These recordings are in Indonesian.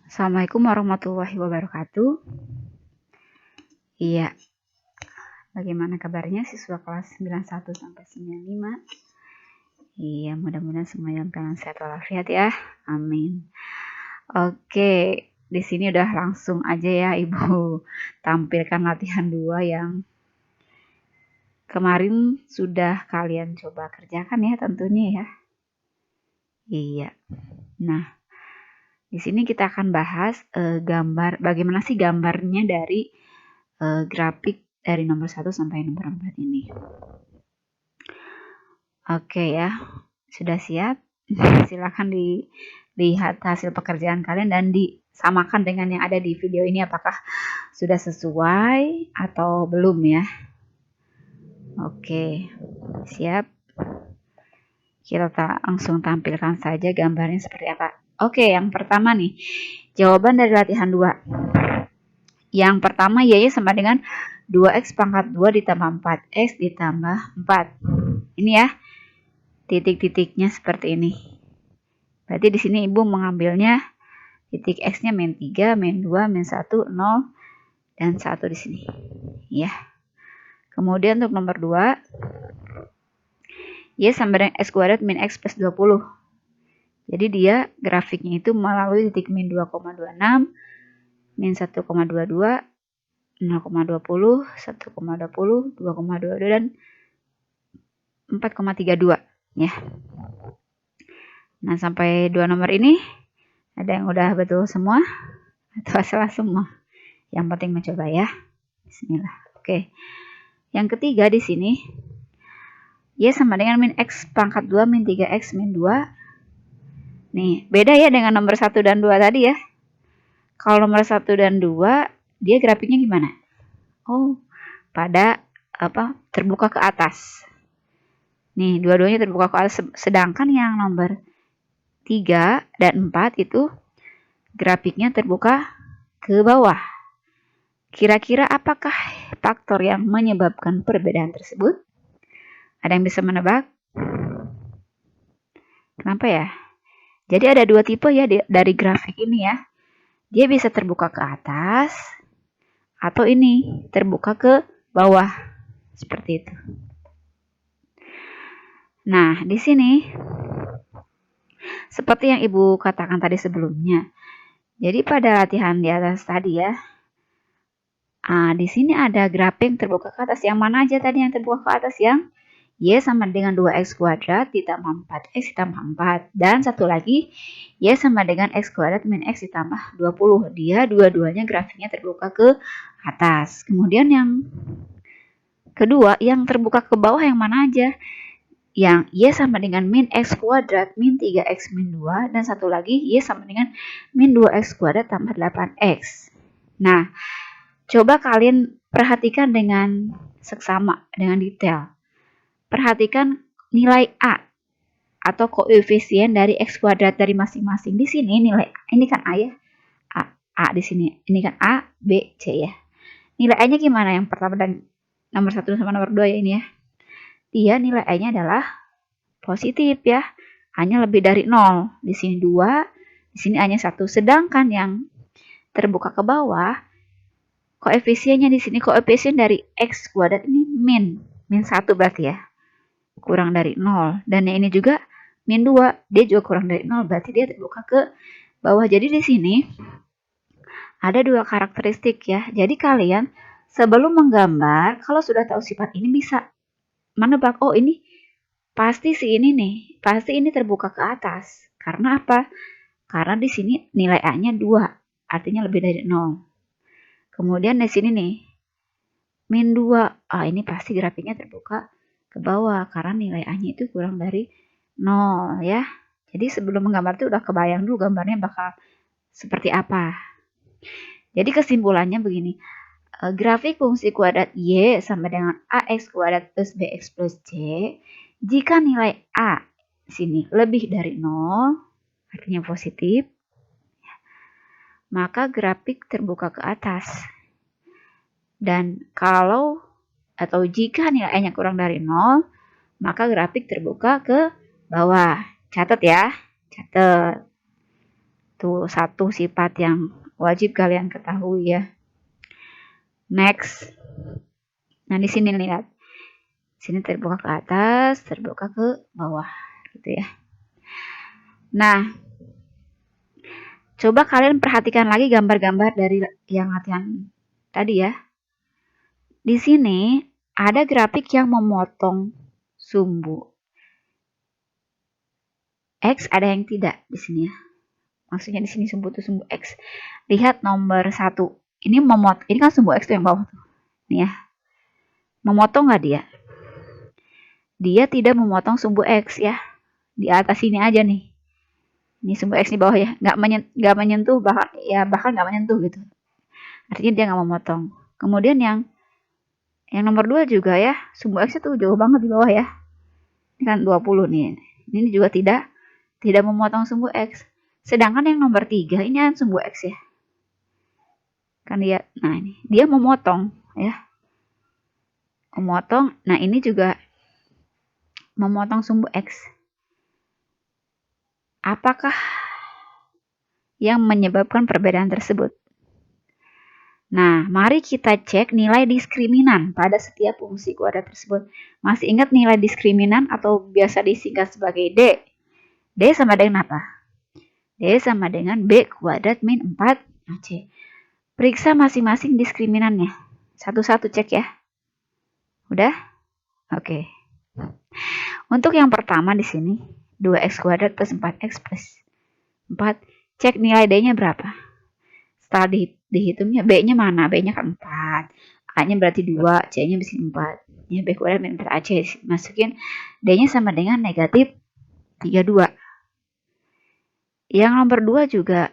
Assalamualaikum warahmatullahi wabarakatuh. Iya, bagaimana kabarnya siswa kelas 91 sampai 95? Iya, mudah-mudahan semua dalam keadaan sehat walafiat ya. Amin. Oke, di sini udah langsung aja ya Ibu tampilkan latihan 2 yang kemarin sudah kalian coba kerjakan ya tentunya ya. Iya. Nah, di sini kita akan bahas gambar, bagaimana sih gambarnya dari grafik dari nomor 1 sampai nomor 4 ini. Oke ya, sudah siap? Silakan dilihat hasil pekerjaan kalian dan disamakan dengan yang ada di video ini, apakah sudah sesuai atau belum ya. Oke, siap? Kita langsung tampilkan saja gambarnya seperti apa. Oke, yang pertama nih, jawaban dari latihan 2. Yang pertama, Y sama dengan 2X pangkat 2 ditambah 4X ditambah 4. Ini ya, titik-titiknya seperti ini. Berarti di sini Ibu mengambilnya titik X-nya min 3, min 2, min 1, 0, dan 1 di sini. Ya. Kemudian untuk nomor 2, Y sama dengan X kuadrat min X plus 20. Jadi dia grafiknya itu melalui titik min 2,26, min 1,22, 0,20, 1,20, 2,22, dan 4,32 ya. Nah, sampai 2 nomor ini ada yang udah betul semua atau salah semua? Yang penting mencoba ya. Bismillah. Oke. Yang ketiga di sini, Y sama dengan min X pangkat 2 min 3X min 2. Nih, beda ya dengan nomor 1 dan 2 tadi ya. Kalau nomor 1 dan 2, dia grafiknya gimana? Oh, pada terbuka ke atas. Nih, dua-duanya terbuka ke atas. Sedangkan yang nomor 3 dan 4 itu grafiknya terbuka ke bawah. Kira-kira apakah faktor yang menyebabkan perbedaan tersebut? Ada yang bisa menebak? Kenapa ya? Jadi ada 2 tipe ya dari grafik ini ya. Dia bisa terbuka ke atas atau ini terbuka ke bawah. Seperti itu. Nah, di sini seperti yang Ibu katakan tadi sebelumnya. Jadi pada latihan di atas tadi ya, di sini ada grafik terbuka ke atas. Yang mana aja tadi yang terbuka ke atas? Yang Y sama dengan 2X kuadrat ditambah 4X ditambah 4. Dan satu lagi, Y sama dengan X kuadrat min X ditambah 20. Dia dua-duanya grafiknya terbuka ke atas. Kemudian yang kedua, yang terbuka ke bawah yang mana aja? Yang Y sama dengan min X kuadrat min 3X min 2. Dan satu lagi, Y sama dengan min 2X kuadrat tambah 8X. Nah, coba kalian perhatikan dengan seksama, dengan detail. Perhatikan nilai A atau koefisien dari X kuadrat dari masing-masing. Di sini nilai A, ini kan A ya. A di sini. Ini kan A, B, C ya. Nilai A-nya gimana? Yang pertama dan nomor 1 sama nomor 2 ya ini ya. Dia nilai A-nya adalah positif ya. A-nya lebih dari 0. Di sini 2, di sini A-nya 1. Sedangkan yang terbuka ke bawah, koefisiennya di sini koefisien dari X kuadrat ini min 1 berarti ya. Kurang dari 0. Dan yang ini juga min 2, dia juga kurang dari 0, berarti dia terbuka ke bawah. Jadi di sini ada 2 karakteristik ya. Jadi kalian sebelum menggambar, kalau sudah tahu sifat ini bisa menebak, oh ini pasti si ini nih, pasti ini terbuka ke atas. Karena apa? Karena di sini nilai A-nya 2, artinya lebih dari 0. Kemudian di sini nih, min 2, ini pasti grafiknya terbuka ke bawah karena nilai A-nya itu kurang dari 0 ya. Jadi sebelum menggambar itu udah kebayang dulu gambarnya bakal seperti apa. Jadi kesimpulannya begini, grafik fungsi kuadrat Y sama dengan AX kuadrat plus BX plus C, jika nilai A sini lebih dari 0, artinya positif, maka grafik terbuka ke atas. Dan kalau atau jika nilai A-nya kurang dari 0, maka grafik terbuka ke bawah. Catat ya, catat. Tuh, satu sifat yang wajib kalian ketahui ya. Next. Nah, di sini lihat. Sini terbuka ke atas, terbuka ke bawah, gitu ya. Nah, coba kalian perhatikan lagi gambar-gambar dari yang latihan tadi ya. Di sini ada grafik yang memotong sumbu X, ada yang tidak di sini ya. Maksudnya di sini sumbu itu sumbu X. Lihat nomor 1. Ini kan sumbu X tuh yang bawah tuh. Nih ya. Memotong nggak dia? Dia tidak memotong sumbu X ya. Di atas sini aja nih. Ini sumbu X di bawah ya. Nggak menyentuh, bahkan nggak menyentuh gitu. Artinya dia nggak memotong. Kemudian yang nomor 2 juga ya. Sumbu X itu jauh banget di bawah ya. Ini kan 20 nih. Ini juga tidak memotong sumbu X. Sedangkan yang nomor 3 ini kan sumbu X ya. Kan dia, nah ini dia memotong ya. Memotong. Nah, ini juga memotong sumbu X. Apakah yang menyebabkan perbedaan tersebut? Nah, mari kita cek nilai diskriminan pada setiap fungsi kuadrat tersebut. Masih ingat nilai diskriminan atau biasa disingkat sebagai D? D sama dengan apa? D sama dengan B kuadrat min 4AC. Periksa masing-masing diskriminannya. Satu-satu cek ya. Udah? Oke. Untuk yang pertama di sini, 2x kuadrat plus 4x plus 4. Cek nilai D-nya berapa. Setelah dihitungnya, B-nya mana? B-nya kan 4. A-nya berarti 2, C-nya bisa 4. Ya, B kuadrat min 4AC. Masukin D-nya sama dengan negatif 32. Yang nomor 2 juga,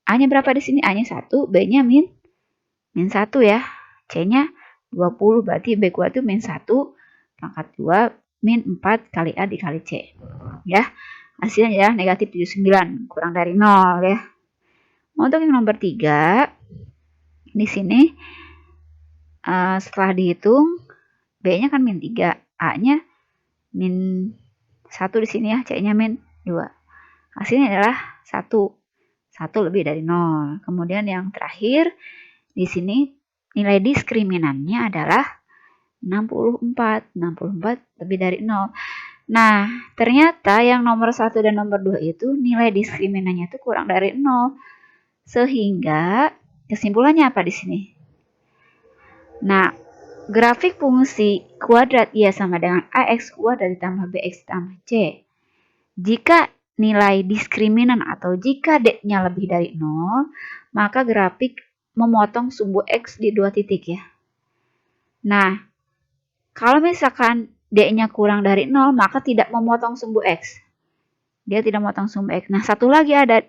A-nya berapa di sini? A-nya 1, B-nya min 1 ya. C-nya 20, berarti B kuadrat itu min 1 pangkat 2 min 4 kali A dikali C. Ya, hasilnya ya negatif 79, kurang dari 0 ya. Untuk yang nomor 3, di sini setelah dihitung, B-nya kan min 3, A-nya min 1 di sini ya, C-nya min 2. Hasilnya adalah 1. 1 lebih dari 0. Kemudian yang terakhir, di sini nilai diskriminannya adalah 64. 64 lebih dari 0. Nah, ternyata yang nomor 1 dan nomor 2 itu nilai diskriminannya itu kurang dari 0. Sehingga kesimpulannya apa di sini? Nah, grafik fungsi kuadrat Y sama dengan AX kuadrat ditambah BX ditambah C. Jika nilai diskriminan atau jika D-nya lebih dari 0, maka grafik memotong sumbu X di 2 titik ya. Nah, kalau misalkan D-nya kurang dari 0, maka tidak memotong sumbu X. Dia tidak memotong sumbu X. Nah, satu lagi ada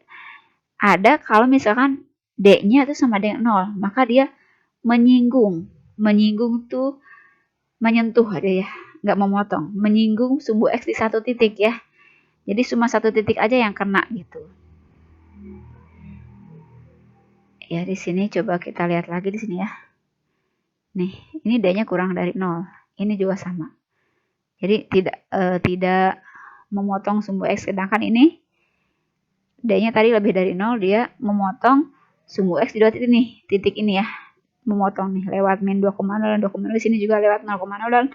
kalau misalkan D-nya itu sama dengan 0, maka dia menyinggung. Menyinggung tuh menyentuh ada ya, nggak memotong. Menyinggung sumbu X di satu titik ya. Jadi cuma satu titik aja yang kena gitu. Ya, di sini coba kita lihat lagi di sini ya. Nih, ini D-nya kurang dari 0. Ini juga sama. Jadi tidak memotong sumbu X, sedangkan ini D-nya tadi lebih dari 0, dia memotong sumbu X di 2 titik nih, titik ini ya. Memotong nih lewat min 2,0 dan 2,0, di sini juga lewat 0,0 dan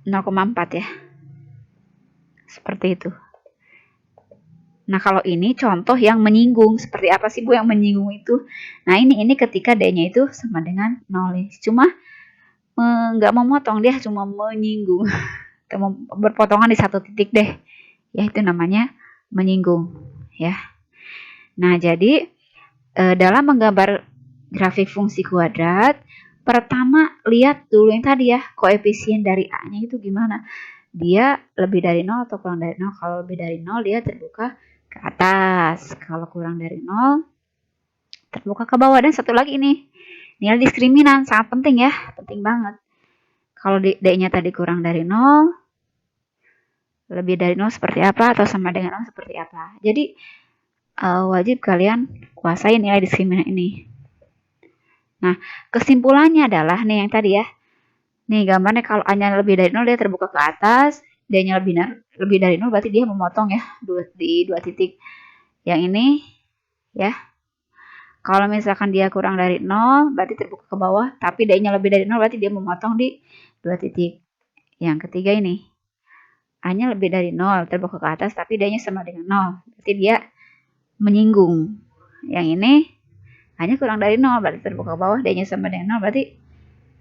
0,4 ya. Seperti itu. Nah, kalau ini contoh yang menyinggung. Seperti apa sih Bu yang menyinggung itu? Nah, ini ketika D-nya itu sama dengan 0. Cuma nggak memotong, dia cuma menyinggung. Berpotongan di satu titik deh. Ya, itu namanya menyinggung ya. Nah, jadi dalam menggambar grafik fungsi kuadrat, pertama lihat dulu yang tadi ya, koefisien dari A-nya itu gimana. Dia lebih dari 0 atau kurang dari 0. Kalau lebih dari 0 dia terbuka ke atas. Kalau kurang dari 0 terbuka ke bawah. Dan satu lagi ini, nilai diskriminan sangat penting ya, penting banget. Kalau D-nya tadi kurang dari 0, lebih dari 0 seperti apa, atau sama dengan 0 seperti apa. Jadi wajib kalian kuasai nilai diskriminan ini. Nah, kesimpulannya adalah nih yang tadi ya. Nih gambarnya kalau A-nya lebih dari 0 dia terbuka ke atas, D-nya lebih dari 0 berarti dia memotong ya di 2 titik. Yang ini ya. Kalau misalkan dia kurang dari 0 berarti terbuka ke bawah, tapi D-nya lebih dari 0 berarti dia memotong di 2 titik. Yang ketiga ini, A-nya lebih dari 0 terbuka ke atas tapi D-nya sama dengan 0, berarti dia menyinggung. Yang ini A-nya kurang dari 0 berarti terbuka ke bawah, D-nya sama dengan 0 berarti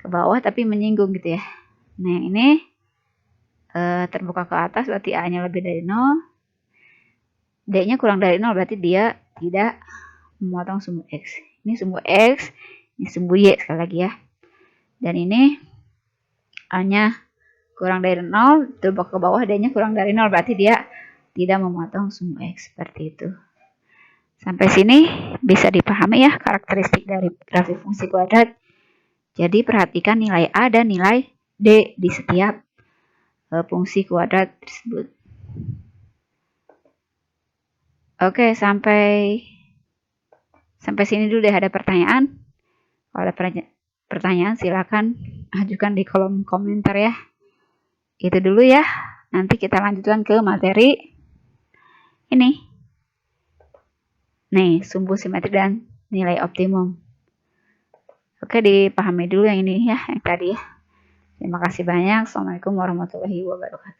ke bawah tapi menyinggung gitu ya. Nah yang ini terbuka ke atas berarti A-nya lebih dari 0, D-nya kurang dari 0 berarti dia tidak memotong sumbu X. Ini sumbu X, ini sumbu Y sekali lagi ya. Dan ini A-nya kurang dari 0, terbuka ke bawah, D-nya kurang dari 0, berarti dia tidak memotong sumbu X. Seperti itu. Sampai sini bisa dipahami ya karakteristik dari grafik fungsi kuadrat. Jadi perhatikan nilai A dan nilai D di setiap fungsi kuadrat tersebut. Oke, sampai sini dulu deh. Ada pertanyaan? Kalau ada pertanyaan silakan ajukan di kolom komentar ya. Itu dulu ya. Nanti kita lanjutkan ke materi ini. Nih, sumbu simetri dan nilai optimum. Oke, dipahami dulu yang ini ya, yang tadi ya. Terima kasih banyak. Assalamualaikum warahmatullahi wabarakatuh.